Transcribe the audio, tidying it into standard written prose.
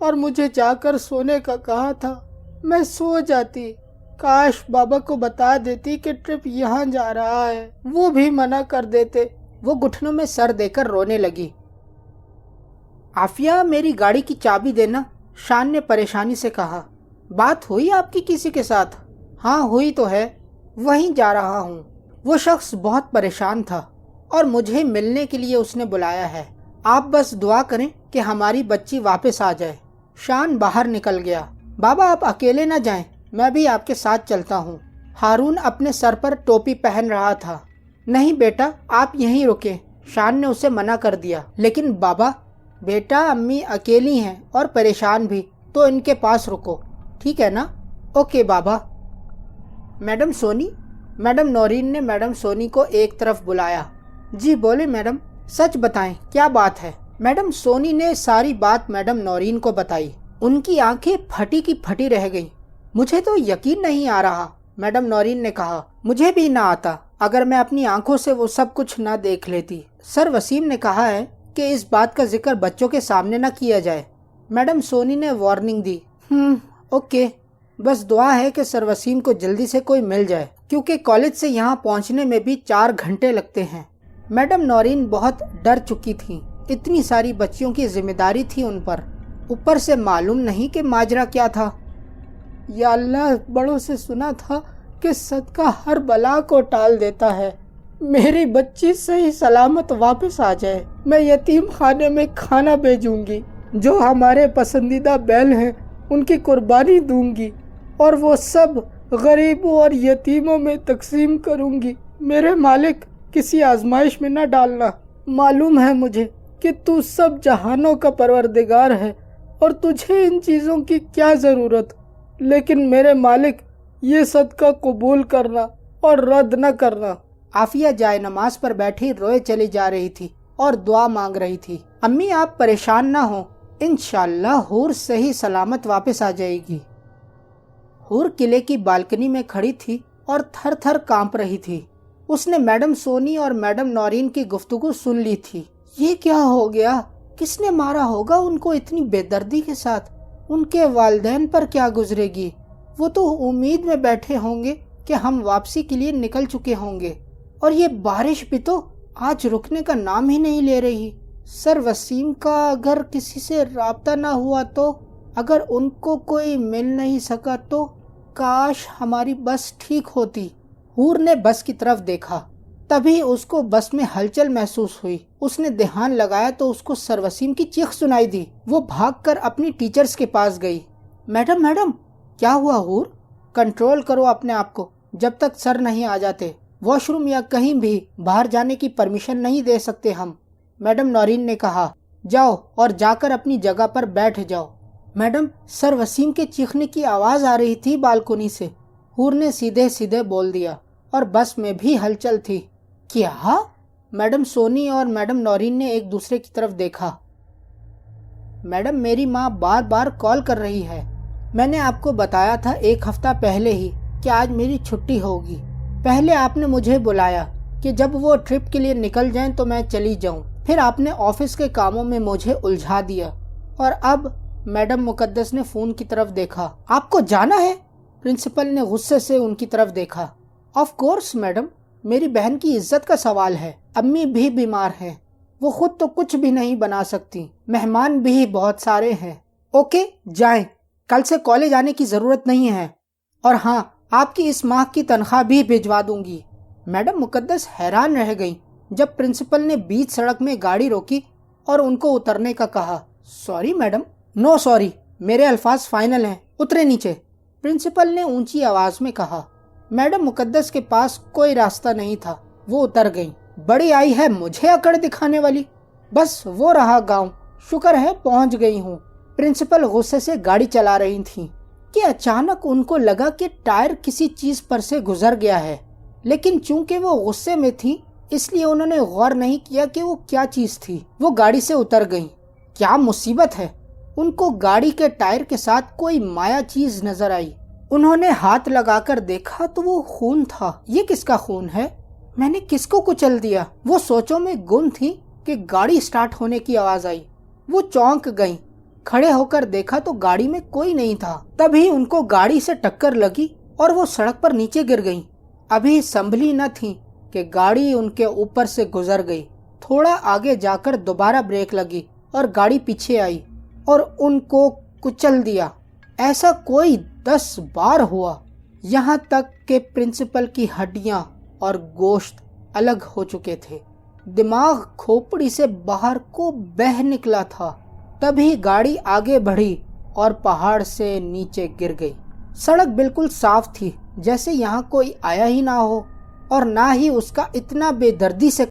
اور مجھے جا کر سونے کا کہا تھا۔ میں سو جاتی۔ کاش بابا کو بتا دیتی کہ ٹرپ یہاں جا رہا ہے، وہ بھی منع کر دیتے۔ وہ گھٹنوں میں سر دے کر رونے لگی۔ عافیہ میری گاڑی کی چابی دینا، شان نے پریشانی سے کہا۔ بات ہوئی آپ کی کسی کے ساتھ؟ ہاں ہوئی تو ہے، وہیں جا رہا ہوں۔ وہ شخص بہت پریشان تھا اور مجھے ملنے کے لیے اس نے بلایا ہے۔ آپ بس دعا کریں کہ ہماری بچی واپس آ جائے۔ شان باہر نکل گیا۔ بابا آپ اکیلے نہ جائیں، میں بھی آپ کے ساتھ چلتا ہوں۔ ہارون اپنے سر پر ٹوپی پہن رہا تھا۔ نہیں بیٹا، آپ یہیں رکیں، شان نے اسے منع کر دیا۔ لیکن بابا، بیٹا امی اکیلی ہیں اور پریشان بھی، تو ان کے پاس رکو، ٹھیک ہے نا؟ اوکے بابا۔ میڈم سونی؟ میڈم نورین نے میڈم سونی کو ایک طرف بلایا۔ جی بولے میڈم، سچ بتائیں کیا بات ہے؟ میڈم سونی نے ساری بات میڈم نورین کو بتائی۔ ان کی آنکھیں پھٹی کی پھٹی رہ گئیں۔ مجھے تو یقین نہیں آ رہا، میڈم نورین نے کہا۔ مجھے بھی نہ آتا اگر میں اپنی آنکھوں سے وہ سب کچھ نہ دیکھ لیتی۔ سر وسیم نے کہا ہے کہ اس بات کا ذکر بچوں کے سامنے نہ کیا جائے۔ میڈم سونی نے وارننگ دی۔ اوکے، بس دعا ہے کہ سر وسیم کو جلدی سے کوئی مل جائے، کیونکہ کالج سے یہاں پہنچنے میں بھی 4 گھنٹے لگتے ہیں۔ میڈم نورین بہت ڈر چکی تھیں، اتنی ساری بچیوں کی ذمہ داری تھی ان پر، اوپر سے معلوم نہیں کہ ماجرا کیا تھا۔ یا اللہ، بڑوں سے سنا تھا کہ صدقہ ہر بلا کو ٹال دیتا ہے۔ میری بچی صحیح سلامت واپس آ جائے، میں یتیم خانے میں کھانا بھیجوں گی، جو ہمارے پسندیدہ بیل ہیں ان کی قربانی دوں گی، اور وہ سب غریبوں اور یتیموں میں تقسیم کروں گی۔ میرے مالک، کسی آزمائش میں نہ ڈالنا۔ معلوم ہے مجھے کہ تو سب جہانوں کا پروردگار ہے اور تجھے ان چیزوں کی کیا ضرورت، لیکن میرے مالک، یہ صدقہ قبول کرنا اور رد نہ کرنا۔ عافیہ جائے نماز پر بیٹھی روئے چلی جا رہی تھی اور دعا مانگ رہی تھی۔ امی آپ پریشان نہ ہوں، انشاءاللہ حور صحیح سلامت واپس آ جائے گی۔ حور قلعے کی بالکنی میں کھڑی تھی اور تھر تھر کانپ رہی تھی۔ اس نے میڈم سونی اور میڈم نورین کی گفتگو سن لی تھی۔ یہ کیا ہو گیا؟ کس نے مارا ہوگا ان کو اتنی بے دردی کے ساتھ؟ ان کے والدین پر کیا گزرے گی؟ وہ تو امید میں بیٹھے ہوں گے کہ ہم واپسی کے لیے نکل چکے ہوں گے، اور یہ بارش بھی تو آج رکنے کا نام ہی نہیں لے رہی۔ سر وسیم کا اگر کسی سے رابطہ نہ ہوا تو، اگر ان کو کوئی مل نہیں سکا تو، کاش ہماری بس ٹھیک ہوتی۔ حور نے بس کی طرف دیکھا، تبھی اس کو بس میں ہلچل محسوس ہوئی۔ اس نے دھیان لگایا تو اس کو سر وسیم کی چیخ سنائی دی۔ وہ بھاگ کر اپنی ٹیچرز کے پاس گئی۔ میڈم، کیا ہوا حور؟ کنٹرول کرو اپنے آپ کو، جب تک سر نہیں آ جاتے۔ واش روم یا کہیں بھی باہر جانے کی پرمیشن نہیں دے سکتے ہم، میڈم نورین نے کہا۔ جاؤ اور جا کر اپنی جگہ پر بیٹھ جاؤ۔ میڈم، سر وسیم کے چیخنے کی آواز آ رہی تھی بالکنی سے، حور نے سیدھے سیدھے بول دیا، اور بس میں بھی ہلچل تھی۔ کیا؟ میڈم سونی اور میڈم نورین نے ایک دوسرے کی طرف دیکھا۔ میڈم، میری ماں بار بار کال کر رہی ہے۔ میں نے آپ کو بتایا تھا 1 ہفتہ پہلے ہی کہ آج میری چھٹی ہوگی۔ پہلے آپ نے مجھے بلایا کہ جب وہ ٹرپ کے لیے نکل جائیں تو میں چلی جاؤں، پھر آپ نے آفس کے کاموں میں مجھے الجھا دیا، اور اب میڈم مقدس نے فون کی طرف دیکھا۔ آپ کو جانا ہے؟ پرنسپل نے غصے سے ان کی طرف دیکھا۔ آف کورس میڈم، میری بہن کی عزت کا سوال ہے، امی بھی بیمار ہیں، وہ خود تو کچھ بھی نہیں بنا سکتی، مہمان بھی بہت سارے ہیں۔ اوکے، جائیں، کل سے کالج آنے کی ضرورت نہیں ہے، اور ہاں، آپ کی اس ماہ کی تنخواہ بھی بھجوا دوں گی۔ میڈم مقدس حیران رہ گئی جب پرنسپل نے بیچ سڑک میں گاڑی روکی اور ان کو اترنے کا کہا۔ Sorry madam. نو سوری، میرے الفاظ فائنل ہیں، اترے نیچے، پرنسپل نے اونچی آواز میں کہا۔ میڈم مقدس کے پاس کوئی راستہ نہیں تھا، وہ اتر گئیں۔ بڑی آئی ہے مجھے اکڑ دکھانے والی، بس وہ رہا گاؤں، شکر ہے پہنچ گئی ہوں۔ پرنسپل غصے سے گاڑی چلا رہی تھیں کہ اچانک ان کو لگا کہ ٹائر کسی چیز پر سے گزر گیا ہے، لیکن چونکہ وہ غصے میں تھی اس لیے انہوں نے غور نہیں کیا کہ وہ کیا چیز تھی۔ وہ گاڑی سے اتر گئیں۔ کیا مصیبت ہے، ان کو گاڑی کے ٹائر کے ساتھ کوئی مایا چیز نظر آئی۔ انہوں نے ہاتھ لگا کر دیکھا تو وہ خون تھا۔ یہ کس کا خون ہے؟ میں نے کس کو کچل دیا؟ وہ سوچوں میں گم تھی کہ گاڑی سٹارٹ ہونے کی آواز آئی۔ وہ چونک گئیں۔ کھڑے ہوکر دیکھا تو گاڑی میں کوئی نہیں تھا۔ تبھی ان کو گاڑی سے ٹکر لگی اور وہ سڑک پر نیچے گر گئیں۔ ابھی سنبھلی نہ تھیں کہ گاڑی ان کے اوپر سے گزر گئی۔ تھوڑا آگے جا کر دوبارہ بریک لگی اور گاڑی پیچھے آئی اور ان کو کچل دیا۔ ایسا کوئی 10 بار ہوا، یہاں تک کہ پرنسپل کی ہڈیاں اور گوشت الگ ہو چکے تھے۔ دماغ کھوپڑی سے باہر کو بہہ نکلا تھا۔ تبھی گاڑی آگے بڑھی اور پہاڑ سے نیچے گر گئی۔ سڑک بالکل صاف تھی، جیسے یہاں کوئی آیا ہی نہ ہو، اور نہ ہی اس کا اتنا بے دردی سے